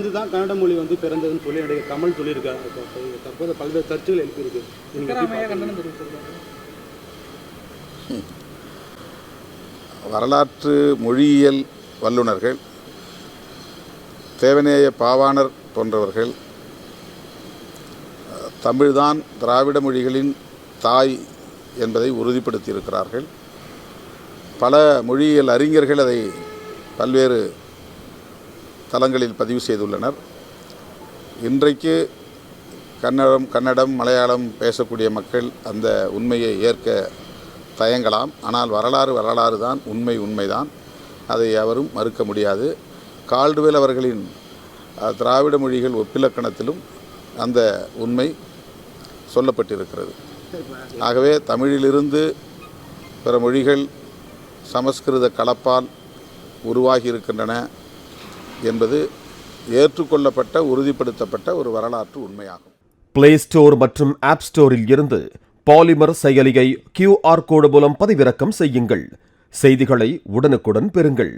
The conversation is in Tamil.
வந்து தான் கன்னட மொழி வந்து பிறந்ததுன்னு சொல்லி நடிகர் கமல் சொல்லியிருக்காரு. தற்போது பல்வேறு சர்ச்சைகள் எழுப்பியிருக்கு. வரலாற்று மொழியியல் வல்லுநர்கள் தேவநேய பாவாணர் போன்றவர்கள் தமிழ்தான் திராவிட மொழிகளின் தாய் என்பதை உறுதிப்படுத்தியிருக்கிறார்கள். பல மொழியியல் அறிஞர்கள் அதை பல்வேறு தளங்களில் பதிவு செய்துள்ளனர். இன்றைக்கு கன்னடம் மலையாளம் பேசக்கூடிய மக்கள் அந்த உண்மையை ஏற்க தயங்கலாம். ஆனால் வரலாறு தான், உண்மைதான். அதை எவரும் மறுக்க முடியாது. கால்டுவெல் அவர்களின் திராவிட மொழிகள் ஒப்பிலக்கணத்திலும் அந்த உண்மை சொல்லப்பட்டிருக்கிறது. ஆகவே தமிழிலிருந்து பிற மொழிகள் சமஸ்கிருத கலப்பால் உருவாகி இருக்கின்றன என்பது ஏற்றுக்கொள்ளப்பட்ட உறுதிப்படுத்தப்பட்ட ஒரு வரலாற்று உண்மையாகும். பிளே ஸ்டோர் மற்றும் ஆப் ஸ்டோரில் இருந்து பாலிமர் செயலியை QR கோடு மூலம் பதிவிறக்கம் செய்யுங்கள். செய்திகளை உடனுக்குடன் பெறுங்கள்.